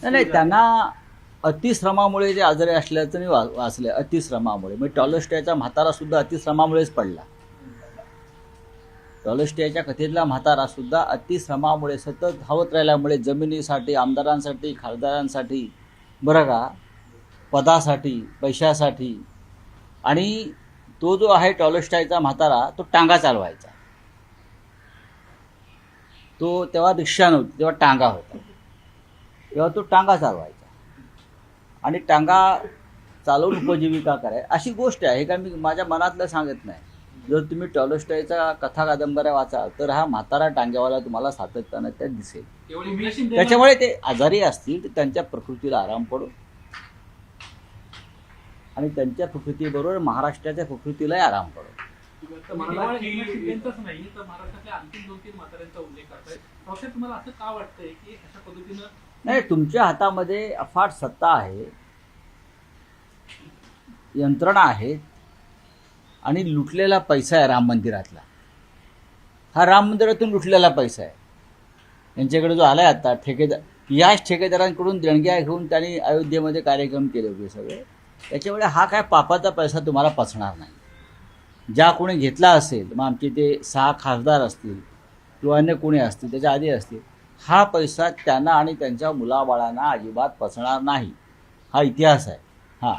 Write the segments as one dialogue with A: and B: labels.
A: नाही, त्यांना अतिश्रमामुळे जे आजारी असल्याचं मी वाचले. अतिश्रमामुळे म्हणजे टॉलस्टॉयचा म्हातारा सुद्धा अतिश्रमामुळेच पडला. टॉलस्टॉयच्या कथेतला म्हातारा सुद्धा अतिश्रमामुळे सतत धावत राहिल्यामुळे जमिनीसाठी, आमदारांसाठी, खासदारांसाठी, बरं का, पदासाठी, पैशासाठी. आणि तो जो आहे टॉलस्टॉयचा म्हातारा, तो टांगा चालवायचा. तो तेव्हा रिक्षा नव्हती, तेव्हा टांगा होता. तेव्हा तो टांगा चालवायचा आणि टांगा चालवून उपजीविका कराय अशी गोष्ट आहे. हे काय मी माझ्या मनातलं सांगत नाही. जर तुम्ही टॉलस्टॉयचा कथा कादंबऱ्या वाचाल तर हा म्हातारा टांग्यावाला तुम्हाला सातत्यानं त्यात दिसेल. त्याच्यामुळे ते आजारी असतील तर त्यांच्या प्रकृतीला आराम पडो आणि त्यांच्या प्रकृतीबरोबर महाराष्ट्राच्या प्रकृतीलाही आराम पडो.
B: तुम्हाला असं का वाटतंय की अशा पद्धतीनं
A: नाही, तुमच्या हातामध्ये अफाट सत्ता आहे, यंत्रणा आहेत आणि लुटलेला पैसा आहे राम मंदिरातला. हा राम मंदिरातून लुटलेला पैसा आहे. यांच्याकडे जो आलाय आता ठेकेदार, याच ठेकेदारांकडून देणग्या घेऊन त्यांनी अयोध्येमध्ये कार्यक्रम केले होते सगळे. त्याच्यामुळे हा काय पापाचा पैसा तुम्हाला पचणार नाही. ज्या कोणी घेतला असेल, मग आमचे ते 6 खासदार असतील किंवा अन्य कोणी असतील, त्याच्या आधी असतील, हा पैसा त्यांना आणि त्यांच्या मुलाबाळांना अजिबात पचणार नाही. हा इतिहास आहे. हां,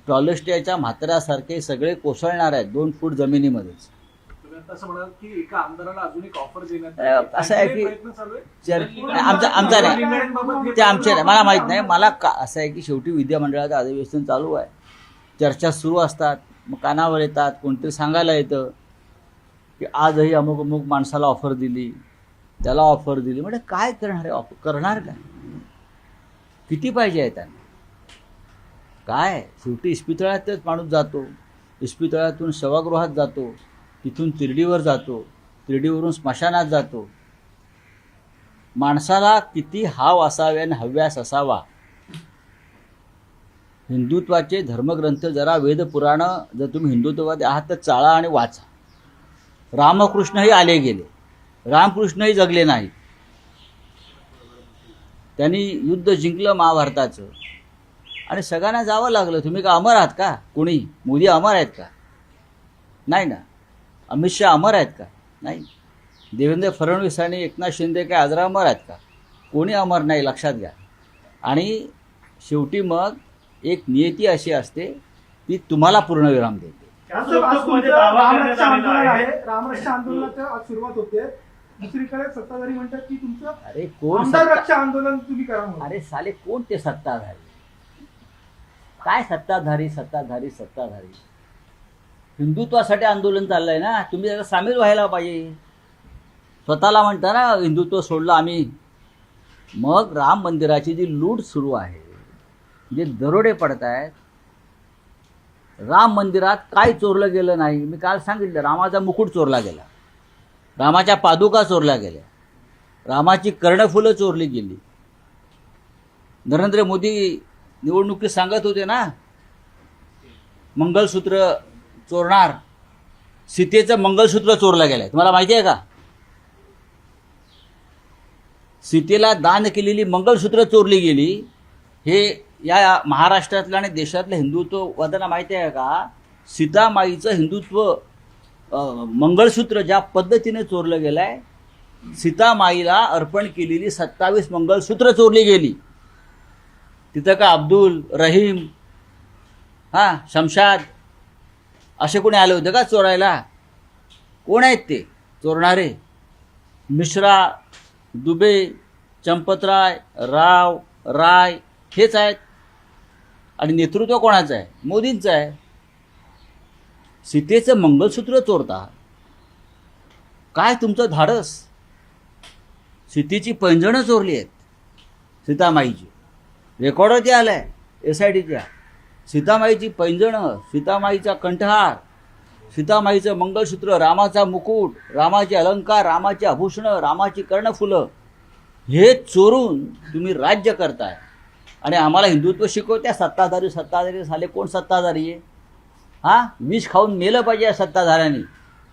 A: टॉलस्टॉयच्या म्हाताऱ्यासारखे सगळे कोसळणार आहेत 2 फूट जमिनीमध्येच.
B: असं म्हणाल की एका आमदाराला अजून एक ऑफर देण्यात
A: असं आहे की आमचा नाही, ते आमचे नाही, मला माहीत नाही. मला असं आहे की शेवटी विधिमंडळाचं अधिवेशन चालू आहे, चर्चा सुरू असतात, मग कानावर येतात, कोणतरी सांगायला येतं की आजही अमुक अमुक माणसाला ऑफर दिली, त्याला ऑफर दिली. म्हणजे काय करणार आहे? ऑफर करणार काय? किती पाहिजे आहे त्यांना? काय शेवटी इस्पितळातच माणूस जातो, इस्पितळातून सभागृहात जातो, तिथून तिरडीवर जातो, तिरडीवरून स्मशानात जातो. माणसाला किती हाव असावे आणि हव्यास असावा. हिंदुत्वाचे धर्मग्रंथ जरा वेदपुराणं जर तुम्ही हिंदुत्ववादी आहात तर चाळा आणि वाचा. रामकृष्णही आले गेले, रामकृष्णही जगले नाही. त्यांनी युद्ध जिंकलं महाभारताचं आणि सगळ्यांना जावं लागलं. तुम्ही का अमर आहात का? कोणी मोदी अमर आहेत का? नाही ना. अमित शहा अमर आहेत का? नाही. देवेंद्र फडणवीस आणि एकनाथ शिंदे काय आजरा अमर आहेत का? कोणी अमर नाही, लक्षात घ्या. आणि शेवटी मग एक नियती अशी असते ती तुम्हाला पूर्णविराम देते.
C: रामरक्षा आंदोलनाची सुरुवात होते. दुसरीकडे सत्ताधारी म्हणतात की तुमचं
A: अरे कोण
C: आमदार रक्षा आंदोलन तुम्ही करा.
A: अरे साले कोण ते सत्ताधारी? काय सत्ताधारी सत्ताधारी सत्ताधारी? हिंदुत्वासाठी आंदोलन चाललंय ना, तुम्ही त्याला सामील व्हायला पाहिजे. स्वतःला म्हणता ना हिंदुत्व सोडलं आम्ही. मग राम मंदिराची जी लूट सुरू आहे, जे दरोडे पडत आहेत, राम मंदिरात काय चोरलं गेलं नाही? मी काल सांगितलं, रामाचा मुकुट चोरला गेला, रामाच्या पादुका चोरल्या गेल्या, रामाची कर्णफुलं चोरली गेली. नरेंद्र मोदी निवडणुकीत सांगत होते ना, मंगलसूत्र चोरणार. सीतेचं मंगलसूत्र चोरलं गेलंय, तुम्हाला माहिती आहे का? सीतेला दान केलेली मंगलसूत्र चोरली गेली. हे या महाराष्ट्रातल्या आणि देशातल्या हिंदुत्ववाद्यांना माहिती आहे का? सीतामाईचं हिंदुत्व मंगळसूत्र ज्या पद्धतीने चोरलं गेलं आहे, सीतामाईला अर्पण केलेली 27 मंगळसूत्र चोरली गेली. तिथं का अब्दुल, रहीम, शमशाद असे कोणी आले होते का चोरायला? कोण आहेत ते चोरणारे? मिश्रा, दुबे, चंपतराय, राव, राय हेच आहेत. आणि नेतृत्व कोणाचं आहे? मोदींचं आहे. सीतेचं मंगळसूत्र चोरता, काय तुमचं धाडस? सीतेची पैंजणं चोरली आहेत, सीतामाईची. रेकॉर्डवरती आलं आहे SITच्या. सीतामाईची पैंजणं, सीतामाईचा कंठहार, सीतामाईचं मंगळसूत्र, रामाचा मुकुट, रामाचे अलंकार, रामाचे आभूषणं, रामाची कर्णफुलं हे चोरून तुम्ही राज्य करताय आणि आम्हाला हिंदुत्व शिकवत्या. सत्ताधारी सत्ताधारी झाले. कोण सत्ताधारी आहे? विष खाऊन मेलं पाहिजे या सत्ताधाऱ्यांनी.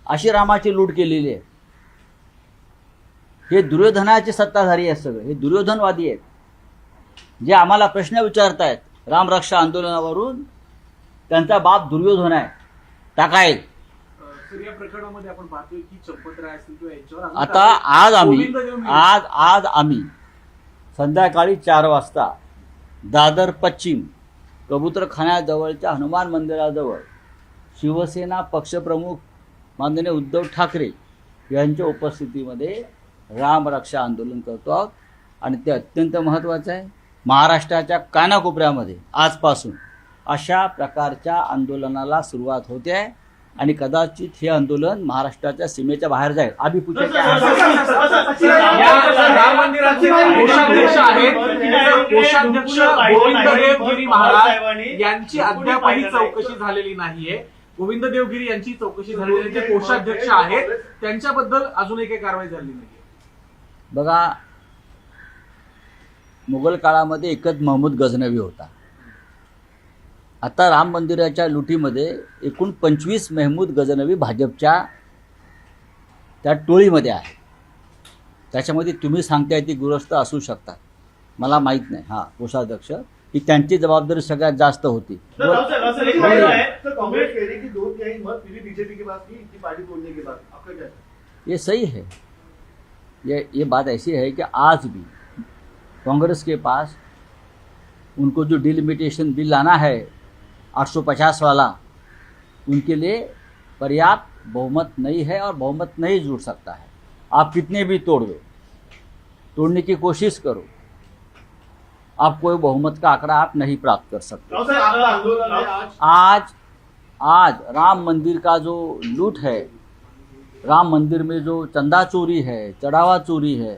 A: अशी रामाची लूट केलेली आहे. हे दुर्योधनाचे सत्ताधारी आहेत सगळे, हे दुर्योधनवादी आहेत. जे आम्हाला प्रश्न विचारतायत रामरक्षा आंदोलनावरून, त्यांचा बाप दुर्योधन आहे, टाकाय.
B: तर या प्रकरणामध्ये आपण पाहतोय की चंपतराय असतील किंवा यांच्यावर अजून
A: आता
B: काही
A: आज आम्ही संध्याकाळी 4 वाजता दादर पश्चिम कबूतरखान्याजवळच्या हनुमान मंदिराजवळ शिवसेना पक्षप्रमुख माननीय उद्धव ठाकरे यांच्या उपस्थितीमध्ये रामरक्षा आंदोलन करतो आहोत. आणि ते अत्यंत महत्त्वाचं आहे. महाराष्ट्राच्या कानाकोपऱ्यामध्ये आजपासून अशा प्रकारच्या आंदोलनाला सुरुवात होते आहे आणि कदाचित हे आंदोलन महाराष्ट्राच्या सीमेच्या बाहेर जाईल. आम्ही
B: या राम मंदिराचे कोषाध्यक्ष आहेत, कोषाध्यक्ष गोविंद देवगिरी महाराज यांची अद्यापही चौकशी झालेली नाहीये. गोविंद देवगिरी यांची चौकशी झालेली नाही, ते कोषाध्यक्ष आहेत, त्यांच्याबद्दल अजूनही काही कारवाई झाली नाहीये.
A: बघा, मुघल काळामध्ये एकच महमूद गझनवी होता. आता राम मंदिराच्या लुटीमध्ये एकूण 25 महमूद गझनवी भाजपच्या त्या टोळीमध्ये आहे. त्याच्यामध्ये तुम्ही सांगताय ती दुरस्त असू शकतात, मला माहीत नाही. हां, कोषाध्यक्ष की त्यांची जबाबदारी सगळ्यात जास्त होती.
D: कांग्रेस कह रही कि 2/3 मत फिर बीजेपी के पास थी इनकी पार्टी तोड़ने के बाद, आपका क्या?
A: ये सही है. ये बात ऐसी है कि आज भी कांग्रेस के पास उनको जो डिलिमिटेशन बिल लाना है 850 वाला, उनके लिए पर्याप्त बहुमत नहीं है और बहुमत नहीं जुड़ सकता है. आप कितने भी तोड़ दो, तोड़ने की कोशिश करो, आप कोई बहुमत का आंकड़ा आप नहीं प्राप्त कर सकते. आज राम मंदिर का जो लूट है, राम मंदिर में जो चंदा चोरी है, चढ़ावा चोरी है,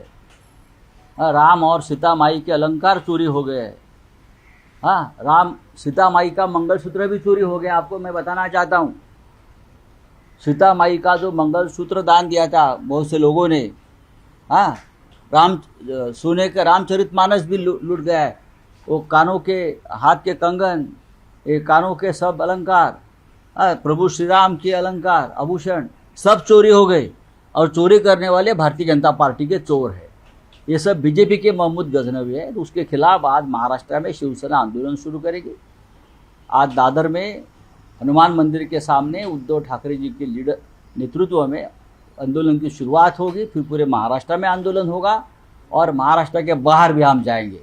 A: राम और सीता माई के अलंकार चोरी हो गए. हाँ, राम सीता माई का मंगलसूत्र भी चोरी हो गया. आपको मैं बताना चाहता हूँ, सीता माई का जो मंगलसूत्र दान दिया था बहुत से लोगों ने, हाँ, सोने का रामचरितमानस भी लूट गया है. वो कानों के, हाथ के कंगन, ये कानों के सब अलंकार, प्रभु श्री राम के अलंकार, आभूषण सब चोरी हो गए. और चोरी करने वाले भारतीय जनता पार्टी के चोर हैं. ये सब बीजेपी के महमूद गजनवी है. तो उसके खिलाफ आज महाराष्ट्र में शिवसेना आंदोलन शुरू करेगी. आज दादर में हनुमान मंदिर के सामने उद्धव ठाकरे जी के लीडर नेतृत्व में आंदोलन की शुरुआत होगी. फिर पूरे महाराष्ट्र में आंदोलन होगा और महाराष्ट्र के बाहर भी हम जाएंगे.